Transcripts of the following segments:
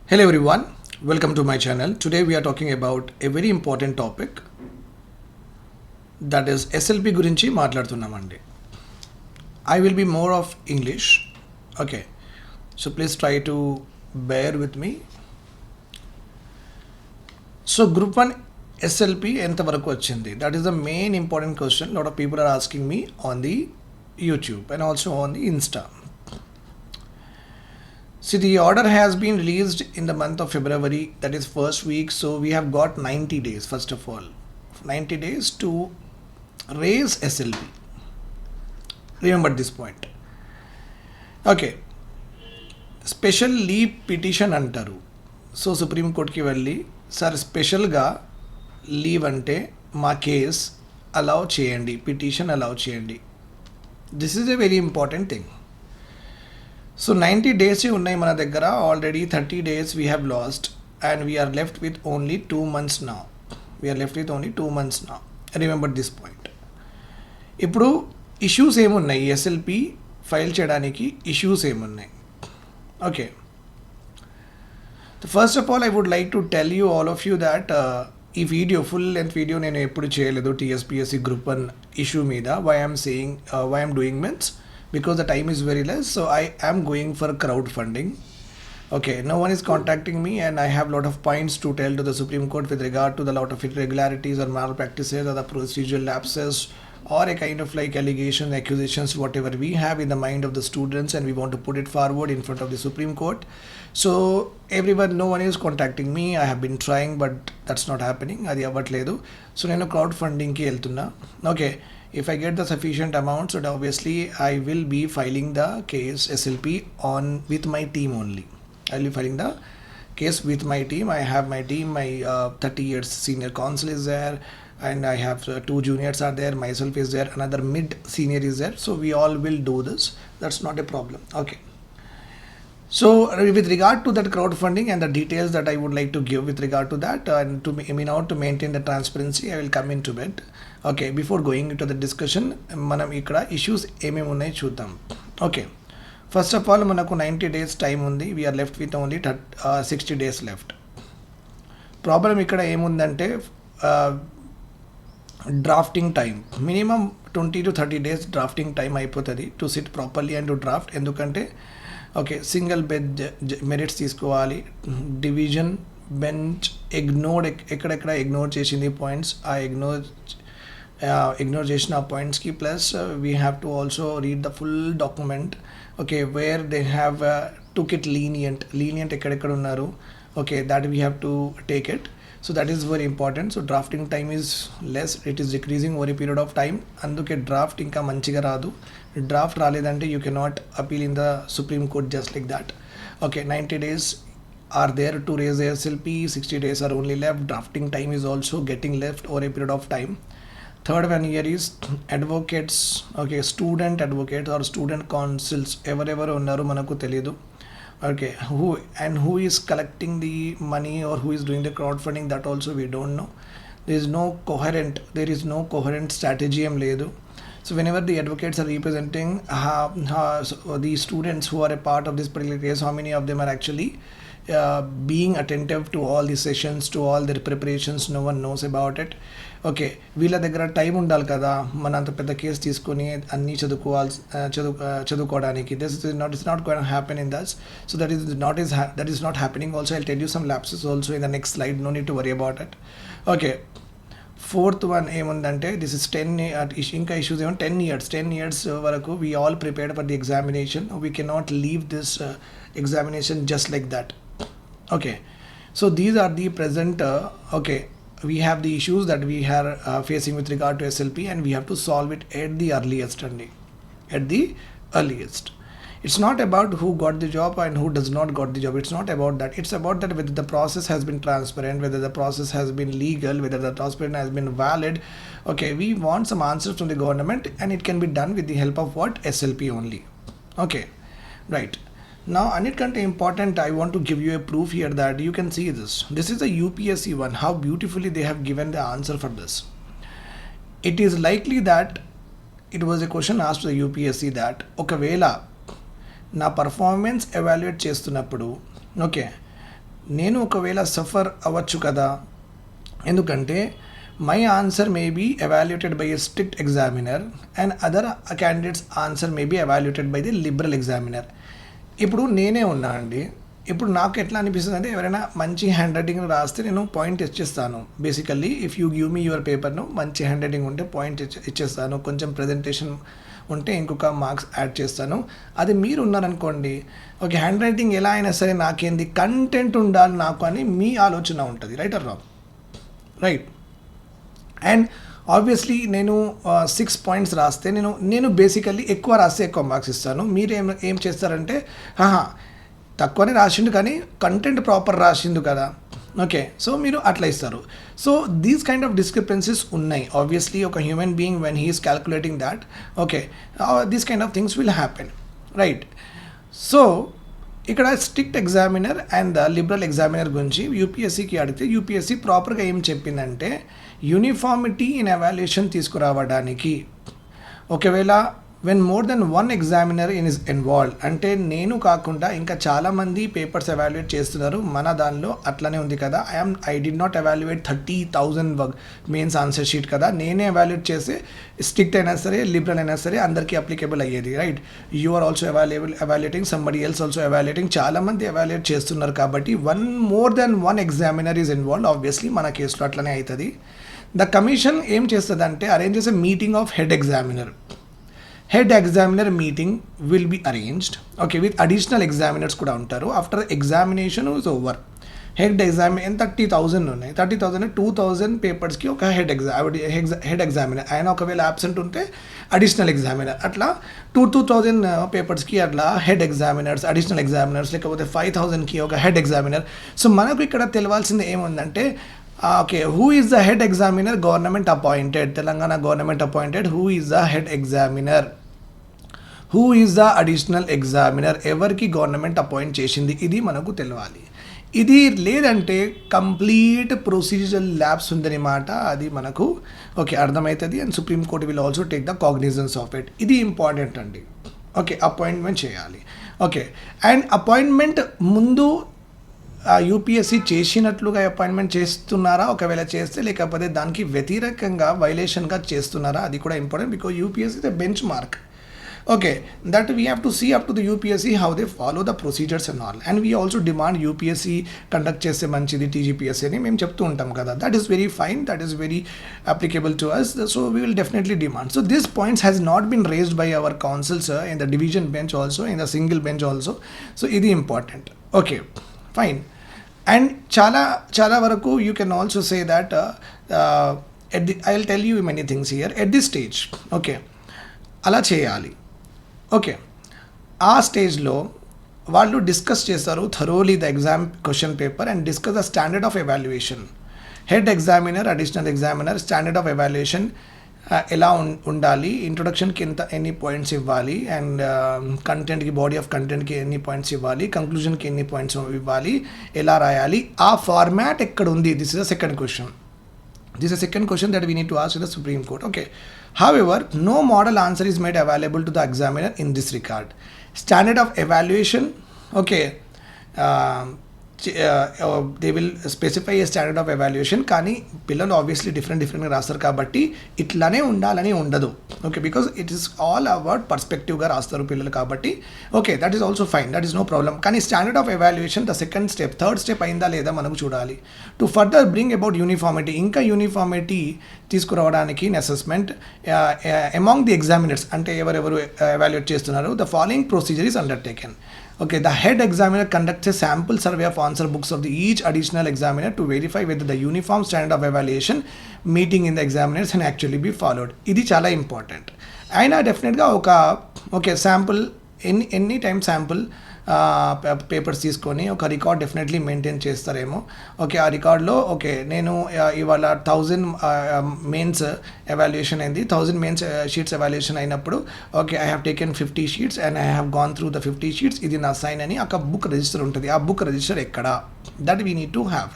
Hello everyone, welcome to my channel. Today we are talking about a very important topic, that is SLP గురించి మాట్లాడుతున్నామండి. I will be more of English. Okay. So please try to bear with me. So group 1 SLP ఎంత వరకు వచ్చింది? That is the main important question. Lot of people are asking me on the YouTube and also on the Insta. See, the order has been released in the month of February, that is first week. So we have got 90 days, first of all. 90 days to raise SLP. Remember this point. Okay. Special leave petition అంటారు. So supreme కోర్ట్కి వెళ్ళి sir స్పెషల్గా leave అంటే మా case allow చేయండి, petition allow చేయండి. This is a very important thing. So 90 days ఉన్నాయి మన దగ్గర. Already 30 days we have lost and we are left with only 2 months now. Remember this point. ఇప్పుడు ఇష్యూస్ ఏమున్నాయి, ఎస్ఎల్పి ఫైల్ చేయడానికి issues ఏమున్నాయి? Okay, first of all I would like to tell you all of you that ఈ video full length video నేను ఎప్పుడు చేయలేదు TSPSC group 1 issue మీద. Why I'm doing means because the time is very less, so I am going for crowdfunding. Okay, no one is contacting me and I have lot of points to tell to the Supreme Court with regard to the lot of irregularities or malpractices or the procedural lapses or a kind of like allegations, accusations, whatever we have in the mind of the students, and we want to put it forward in front of the Supreme Court. So everyone, no one is contacting me. I have been trying but that's not happening. Adi avvatledu. So nenu crowdfunding ki eltunna. Okay, if I get the sufficient amount, so obviously I will be filing the case SLP on with my team only. I will be filing the case with my team. I have my team, my 30 years senior counsel is there, and I have 2 juniors are there, myself is there, another mid senior is there. So we all will do this. That's not a problem. Okay. So with regard to that crowdfunding and the details that I would like to give with regard to that, and to maintain the transparency, I will come into it. Okay, before going into the discussion, మనం ఇక్కడ issues ఏమేమి ఉన్నాయి చూద్దాం. Okay, first of all మనకు 90 days time ఉంది. We're left with only 60 days left. Problem ఇక్కడ ఏముందంటే drafting time minimum 20 to 30 days drafting time అయిపోతుంది to sit properly and to draft. ఎందుకంటే ఓకే, సింగిల్ బెంచ్ మెరిట్స్ తీసుకోవాలి, డివిజన్ బెంచ్ ఎక్కడెక్కడ ignore చేసింది points, ఆ ఇగ్నోర్ చేసిన పాయింట్స్కి plus we have to also read the full document. Okay, where they have took it lenient ఎక్కడెక్కడ ఉన్నారు. Okay, that we have to take it. So that is very important. So drafting time is less, it is decreasing over a period of time. అందుకే draft ఇంకా మంచిగా రాదు. Draft రాలేదంటే you cannot appeal in the supreme court just like that. Okay, 90 days are there to raise the SLP, 60 days are only left. Drafting time is also getting left over a period of time. Third one here is advocates. Okay, student advocates or student councils ఎవరెవరు ఉన్నారో మనకు తెలియదు. Okay, who is collecting the money or who is doing the crowdfunding, that also we don't know. There is no coherent strategy em ledu. So whenever the advocates are representing the students who are a part of this particular case, how many of them are actually being attentive to all the sessions, to all their preparations, no one knows about it. Okay, వీళ్ళ దగ్గర time ఉండాలి కదా, మన అంత పెద్ద case తీసుకొని అన్నీ చదువుకోవడానికి. It's not going to happen in that. So that is not happening. Also I tell you some lapses also in the next slide. No need to worry about it. Okay, fourth one ఏముందంటే this is 10 ఇంకా issues ఏమో 10 years వరకు we all prepared for the examination. We cannot leave this examination just like that. Okay, so these are the present okay, we have the issues that we are facing with regard to SLP, and we have to solve it at the earliest. It's not about who got the job and who does not got the job. It's not about that. It's about that whether the process has been transparent, whether the process has been legal, whether the transparent has been valid. Okay, we want some answers from the government, and it can be done with the help of what? SLP only. Okay, right. Now, anikante important, I want to give you a proof here that you can see this. This is a UPSC one. How beautifully they have given the answer for this. It is likely that it was a question asked to the UPSC that ఒకవేళ నా performance evaluate చేస్తున్నప్పుడు okay నేను ఒకవేళ suffer అవ్వచ్చు కదా, ఎందుకంటే my answer may be evaluated by a strict examiner and other candidates answer may be evaluated by the liberal examiner. ఇప్పుడు నేనే ఉన్నా అండి, ఇప్పుడు నాకు ఎట్లా అనిపిస్తుంది అంటే ఎవరైనా మంచి హ్యాండ్ రైటింగ్ రాస్తే నేను పాయింట్ ఇచ్చేస్తాను. Basically if you give me your పేపర్ను మంచి హ్యాండ్ రైటింగ్ ఉంటే పాయింట్ ఇచ్చేస్తాను, కొంచెం ప్రజెంటేషన్ ఉంటే ఇంకొక మార్క్స్ యాడ్ చేస్తాను. అది మీరు ఉన్నారనుకోండి, ఓకే హ్యాండ్ రైటింగ్ ఎలా అయినా సరే నాకేంది కంటెంట్ ఉండాలి నాకు అని మీ ఆలోచన ఉంటుంది. Right are wrong? Right. And obviously నేను 6 పాయింట్స్ రాస్తే నేను బేసికల్లీ ఎక్కువ రాస్తే ఎక్కువ మార్క్స్ ఇస్తాను. మీరు ఏం చేస్తారంటే తక్కువనే రాసిండు కానీ కంటెంట్ ప్రాపర్ రాసిండు కదా, ఓకే సో మీరు అట్లా ఇస్తారు. So these kind of discrepancies ఉన్నాయి. ఆబ్వియస్లీ ఒక human being when he is calculating that, okay these kind of things will happen, right. So ఇక్కడ strict examiner and liberal examiner గురించి యూపీఎస్సీకి అడిగితే యూపీఎస్సీ ప్రాపర్గా ఏం చెప్పిందంటే యూనిఫార్మిటీ ఇన్ ఎవాల్యుయేషన్ తీసుకురావడానికి ఒకవేళ when more than 1 examiner is involved అంటే నేను కాకుండా ఇంకా చాలామంది పేపర్స్ ఎవాల్యుయేట్ చేస్తున్నారు. మన దానిలో అట్లనే ఉంది కదా, I did not evaluate 30,000 mains answer sheet కదా, నేనే ఎవాల్యుయేట్ చేస్తే స్ట్రిక్ట్ అయినా సరే లిబరల్ అయినా సరే అందరికీ అప్లికేబుల్ అయ్యేది, right. You are also evaluating, somebody else also evaluating, చాలామంది ఎవాల్యుయేట్ చేస్తున్నారు కాబట్టి more than 1 examiner is involved. Obviously మన కేసులో అట్లనే అవుతుంది. ద కమిషన్ ఏం చేస్తుంది అంటే అరేంజ్ చేసే meeting of head examiner. Head examiner meeting will be arranged, okay, with additional examiners కూడా ఉంటారు. After examination is over head examine 30,000 ఉన్నాయి, 30,000 2,000 పేపర్స్కి ఒక హెడ్ ఎగ్జామినర్. ఆయన ఒకవేళ అబ్సెంట్ ఉంటే అడిషనల్ ఎగ్జామినర్, అట్లా 2,000 పేపర్స్కి అట్లా హెడ్ ఎగ్జామినర్స్, అడిషనల్ ఎగ్జామినర్స్, లేకపోతే 5,000కి ఒక హెడ్ ఎగ్జామినర్. సో మనకు ఇక్కడ తెలియాల్సింది ఏముందంటే okay who is the head examiner, government appointed, Telangana government appointed. Who is the head examiner, who is the additional examiner, ఎవరికి గవర్నమెంట్ అపాయింట్ చేసింది, ఇది మనకు తెలియాలి. ఇది లేదంటే కంప్లీట్ ప్రొసీజరల్ ల్యాబ్స్ ఉందన్నమాట, అది మనకు ఓకే అర్థమవుతుంది. And supreme court will also take the cognizance of it. ఇది ఇంపార్టెంట్ అండి. ఓకే అపాయింట్మెంట్ చేయాలి, ఓకే. అండ్ అపాయింట్మెంట్ ముందు యూపీఎస్సీ చేసినట్లుగా అపాయింట్మెంట్ చేస్తున్నారా, ఒకవేళ చేస్తే లేకపోతే దానికి వ్యతిరేకంగా వైలేషన్గా చేస్తున్నారా, అది కూడా important. Because UPSC is a bench mark, okay, that we have to see up to the UPSC how they follow the procedures and all. And we also demand UPSC conduct chese manchidi TGPSC ani mem cheptu untam kada. That is very fine, that is very applicable to us, so we will definitely demand. So this points has not been raised by our counsels in the division bench also, in the single bench also. So idi important, okay, fine. And chala varaku you can also say that I'll tell you many things here at this stage, okay, అలా చేయాలి, okay. ఆ స్టేజ్లో వాళ్ళు discuss చేస్తారు thoroughly the exam question paper and discuss the standard of evaluation. Head examiner, additional examiner, standard of evaluation ఎలా ఉండాలి, ఇంట్రొడక్షన్కి ఎన్ని points ఇవ్వాలి, అండ్ కంటెంట్కి బాడీ ఆఫ్ కంటెంట్కి ఎన్ని పాయింట్స్ ఇవ్వాలి, కంక్లూజన్కి ఎన్ని పాయింట్స్ ఇవ్వాలి, ఎలా రాయాలి, ఆ ఫార్మాట్ ఎక్కడ ఉంది. This is the second question. This is a second question that we need to ask to the Supreme Court. Okay. However, no model answer is made available to the examiner in this regard. Standard of evaluation, okay, they will specify a standard of evaluation. కానీ పిల్లలు obviously డిఫరెంట్గా రాస్తారు కాబట్టి ఇట్లానే ఉండాలని ఉండదు, okay, because it is all about పర్స్పెక్టివ్గా రాస్తారు పిల్లలు కాబట్టి, okay, that is also fine, that is no problem. కానీ standard of evaluation the second step, third step అయిందా లేదా మనకు చూడాలి. To further bring about uniformity, ఇంకా యూనిఫార్మిటీ తీసుకురావడానికి అసెస్మెంట్ అమాంగ్ ది ఎగ్జామినర్స్, అంటే ఎవరెవరు ఎవాల్యుయేట్ చేస్తున్నారు, the following procedure is undertaken. Okay, the head examiner conducts a sample survey of answer books of each additional examiner to verify whether the uniform standard of evaluation meeting in the examiners can actually be followed. ఇది చాలా important. అయినా డెఫినెట్గా okay sample any time sample papers తీసుకొని ఒక record definitely maintain చేస్తారేమో, okay. ఆ రికార్డ్లో okay నేను ఇవాళ 1000 మెయిన్స్ ఎవాల్యుయేషన్ అయింది, 1000 మెయిన్స్ షీట్స్ ఎవాల్యుయేషన్ అయినప్పుడు okay I have taken 50 sheets and I have gone through the 50 sheets, ఇది నా సైన్ అని ఒక బుక్ రిజిస్టర్ ఉంటుంది. ఆ బుక్ రిజిస్టర్ ఎక్కడ, that we need to have,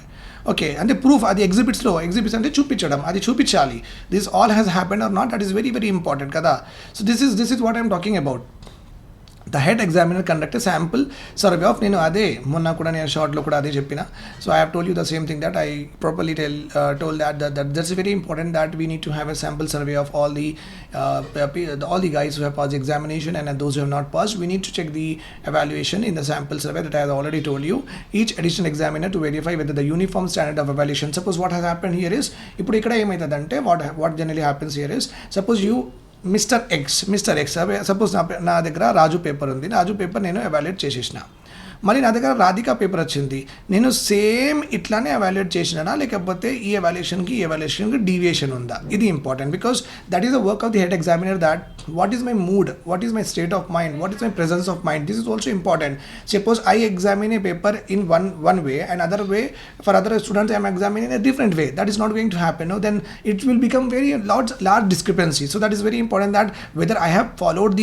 okay. అంటే ప్రూఫ్ అది ఎగ్జిబిట్స్ అంటే చూపించడం, అది చూపించాలి. This all has happened or not, that is very very important కదా. So this is what I'm talking about. the head examiner conduct a sample survey of నేను అదే మొన్న కూడా నేను షార్ట్లో కూడా అదే చెప్పిన. So I have told you the same thing that I properly told that's very important that we need to have a sample survey of all the guys who have passed the examination, and those who have not passed we need to check the evaluation in the sample survey that I have already told you. Each additional examiner to verify whether the uniform standard of evaluation. Suppose what has happened here is ఇప్పుడు ఇక్కడ ఏమవుతుందంటే what generally happens here is, suppose you mister X suppose నా దగ్గర రాజు paper ఉంది, రాజు paper నేను evaluate చేసేసిన. మళ్ళీ నా దగ్గర రాధిక పేపర్ వచ్చింది, నేను సేమ్ ఇట్లానే ఎవాల్యుయేట్ చేసినా లేకపోతే ఈ ఎవాల్యుయేషన్కి డీవియేషన్ ఉందా, ఇది important. Because that is the work of the head examiner, that what is my mood, what is my state of mind, what is my presence of mind, this is also important. Suppose I examine A paper in one way and other way for other students I am examining in a different way, that is not going to happen. No, then it will become very large discrepancy. So that is very important that whether I have followed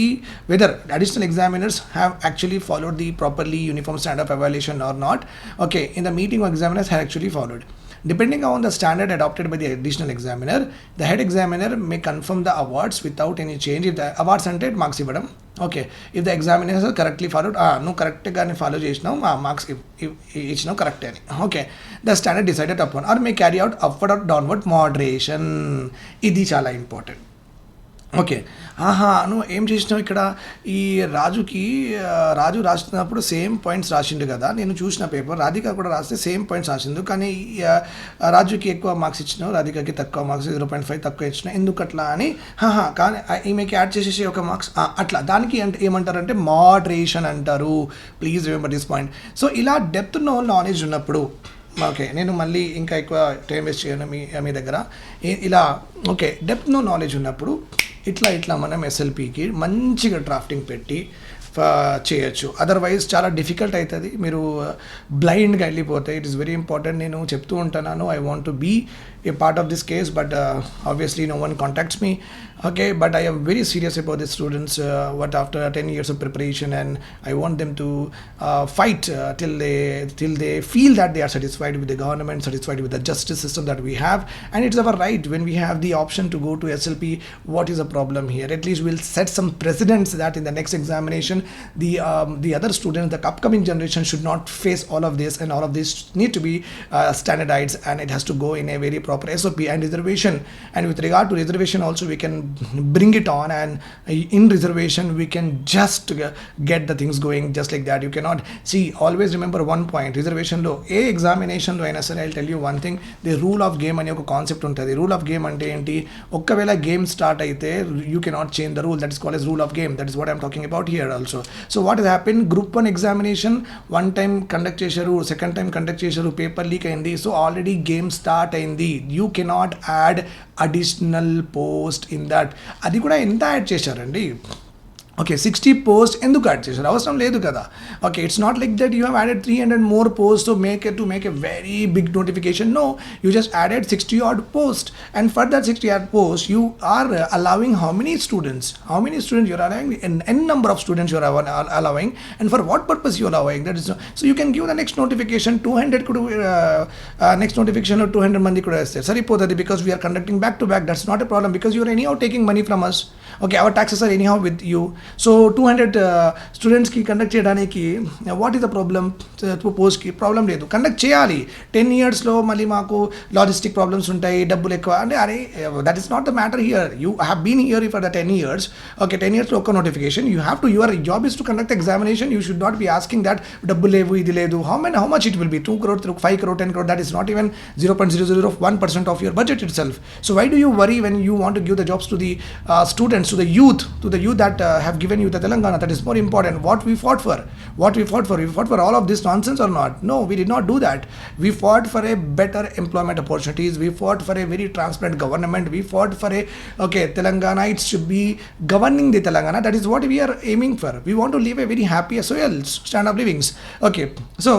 whether additional examiners have actually followed the properly uniform standard of evaluation or not. Okay, in the meeting examiners have actually followed. Depending on the standard adopted by the additional examiner, the head examiner may confirm the awards without any change. If the awards అంటే marks ఇవ్వడం. Okay, if the examiners are correctly followed, నువ్వు కరెక్ట్గానే follow చేసినావు, marks ఇచ్చినావు correct అని. Okay, the standard decided upon or may carry out upward or downward moderation. ఇది చాలా important. Okay, నువ్వు ఏం చేసినావు ఇక్కడ, ఈ రాజు రాస్తున్నప్పుడు సేమ్ పాయింట్స్ రాసిండు కదా, నేను చూసిన పేపర్, రాధిక కూడా రాస్తే సేమ్ పాయింట్స్ రాసిండు, కానీ రాజుకి ఎక్కువ మార్క్స్ ఇచ్చినావు, రాధికకి తక్కువ మార్క్స్ 0.5 తక్కువ ఇచ్చినావు, ఎందుకు అట్లా అని. కానీ ఈమెకి యాడ్ చేసేసి ఒక మార్క్స్ అట్లా, దానికి అంటే ఏమంటారంటే మోడరేషన్ అంటారు. Please remember this point. So ఇలా డెప్త్ నాలెడ్జ్ ఉన్నప్పుడు, ఓకే, నేను మళ్ళీ ఇంకా ఎక్కువ టైం వేస్ట్ చేయను మీ దగ్గర. ఇలా ఓకే, డెప్త్ నాలెడ్జ్ ఉన్నప్పుడు ఇట్లా మనం ఎస్ఎల్పికి మంచిగా డ్రాఫ్టింగ్ పెట్టి చేయొచ్చు. అదర్వైజ్ చాలా డిఫికల్ట్ అవుతుంది, మీరు బ్లైండ్గా వెళ్ళిపోతే. It is very important. నేను చెప్తూ ఉంటాను, I want to be a part of this case, but obviously no one contacts me. Okay, but I am very serious about the students, what after 10 years of preparation, and I want them to fight till they feel that they are satisfied with the government, satisfied with the justice system that we have. And it's our right, when we have the option to go to SLP, what is the problem here? At least we'll set some precedents that in the next examination the other students, the upcoming generation should not face all of this, and all of this need to be standardized, and it has to go in a very proper SOP and reservation. And with regard to reservation also, we can bring it on, and in reservation we can just get the things going just like that. You cannot see, always remember one point, reservation lo A examination లో అయినా సరే, I'll tell you one thing, the rule of game అనే ఒక concept ఉంటుంది. Rule of game అంటే ఏంటి, ఒక్కవేళ game start అయితే you cannot change the rule. That is called as rule of game. That is what I'm talking about here also. So what has happened, group 1 examination one time conduct చేశారు, second time conduct చేశారు, paper leak అయింది, so already game start అయింది. You cannot add additional post in that. అది కూడా ఎంత add చేశారండి, okay 60 post ఎందుకు add చేశారు, అవసరం లేదు కదా. Okay, it's not like that you have added 300 more posts to make a very big notification. No, you just added 60 odd posts, and for that 60 odd posts you are allowing how many students you are allowing, n number of students you are allowing, and for what purpose you are allowing, that is. So you can give the next notification 200 could next notification or 200 మంది కూడా వేస్తే సరిపోతుంది, because we are conducting back to back. That's not a problem, because you are anyhow taking money from us. Okay, our taxes are anyhow with you. So 200 స్టూడెంట్స్కి conduct చేయడానికి what is the problem, పోస్ట్కి problem లేదు, conduct చేయాలి. 10 yearsలో మళ్ళీ మాకు logistic problems ఉంటాయి, డబ్బులు ఎక్కువ అంటే, అరే that is not the matter here. You have been here for the 10 years. Okay, 10 yearsలో ఒక్క notification, you have to, your job is to conduct examination. You should not be asking that డబ్బు లేవు, ఇది లేదు. How much it will be, 2 crore, 5 crore, 10 crore, that is not even 0.001% of your budget itself. So why do you worry when you want to give the jobs to the students, to the youth that have given you the Telangana? That is more important. What we fought for, we fought for all of this nonsense or not? No, we did not do that. We fought for a better employment opportunities. We fought for a very transparent government. We fought for Telangana, it should be governing the Telangana. That is what we are aiming for. We want to live a very happy SOL, standard of livings. Okay, so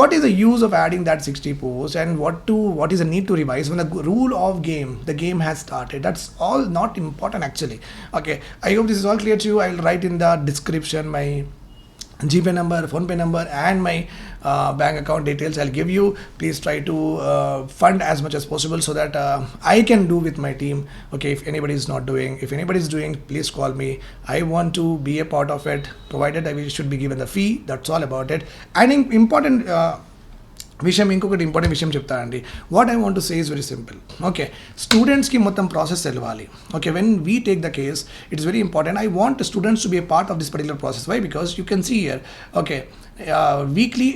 what is the use of adding that 60 posts, and what is the need to revise when the rule of game, the game has started? That's all not important actually. Okay, I hope this is all clear to you. I'll write in the description my GPay number, phone pay number, and my bank account details I'll give you. Please try to fund as much as possible so that I can do with my team. Okay, if anybody is not doing, if anybody is doing, please call me. I want to be a part of it, provided I should be given the fee. That's all about it. And important విషయం, ఇంకొకటి important విషయం చెప్తా అండి. What I want to say is very simple. Okay, స్టూడెంట్స్కి మొత్తం process తెలవాలి. Okay, when we take the case it's very important. I want students to be a part of this particular process. Why? Because you can see here, okay, weekly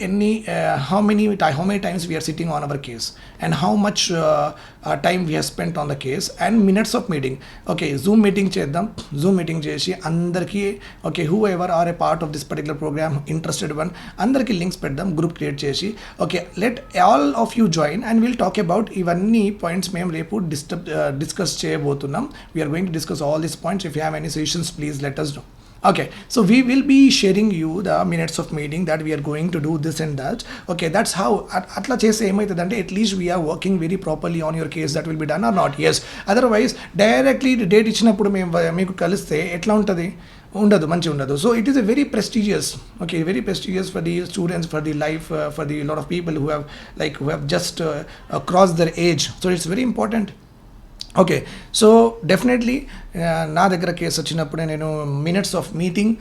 how many times we are sitting on our case, and how much time we have spent on the case, and minutes of meeting. Okay, zoom meeting చేద్దాం. Zoom meeting చేసి అందరికీ, okay, whoever are a part of this particular program, interested one, అందరికీ links పెడదాం, group create చేసి. Okay, let all of you join and will talk about ఇవన్నీ points మేము రేపు discuss చేయబోతున్నాం. We are going to discuss all these points. If you have any suggestions, please let us know. Okay, so we will be sharing you the minutes of meeting that we are going to do this and that. Okay, that's how atla chese emaitadante, at least we are working very properly on your case. That will be done or not? Yes, otherwise directly date ఇచ్చినప్పుడు మీకు కలిస్తే ఎట్లా ఉంటుంది? ఉండదు, మంచి ఉండదు. So it is a very prestigious, okay, very prestigious for the students, for the life, for the lot of people who have just crossed their age. So it's very important. Okay, so definitely నా దగ్గర case వచ్చినప్పుడే నేను minutes of meeting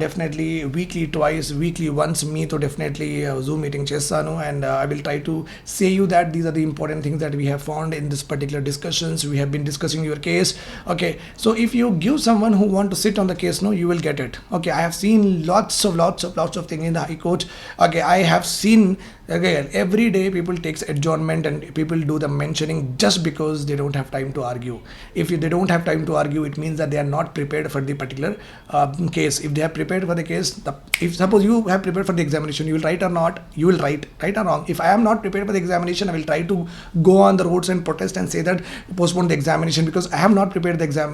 definitely weekly twice, weekly once మీతో definitely Zoom meeting చేస్తాను. And I will try to say you that these are the important things that we have found in this particular discussions. We have been discussing your case. Okay, so if you give someone who want to sit on the case, no, you will get it. Okay, I have seen lots of things in the High Court. Okay, I have seen, again, every day people takes adjournment and people do the mentioning just because they don't have time to argue. If they don't have time to argue, it means that they are not prepared for the particular case. If they are prepared for the case, if suppose you have prepared for the examination, you will write or not, you will write right or wrong. If I am not prepared for the examination, I will try to go on the roads and protest and say that postpone the examination because I have not prepared the exam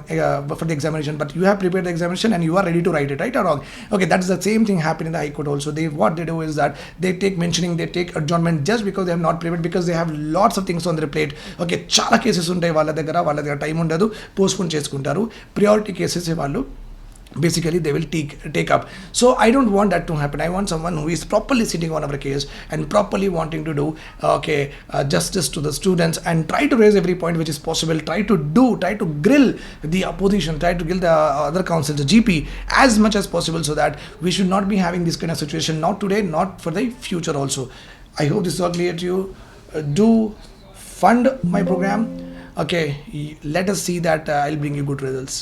for the examination, but you have prepared the examination and you are ready to write it, right or wrong. Okay, that's the same thing happened in the High Court also. What they do is that they take mentioning, they take adjournment just because they have not prepared, because they have lots of things on their plate. Okay, చాలా cases ఉంటాయి వాళ్ళ దగ్గర time ఉండదు, postpone చేసుకుంటారు. Priority cases వాళ్ళు basically they will take up. So I don't want that to happen. I want someone who is properly sitting on our case and properly wanting to do justice to the students and try to raise every point which is possible, try to grill the opposition, try to grill the other counsel, the GP, as much as possible, so that we should not be having this kind of situation, not today, not for the future also. I hope this is all clear to you. Do fund my program. Okay, let us see that I'll bring you good results.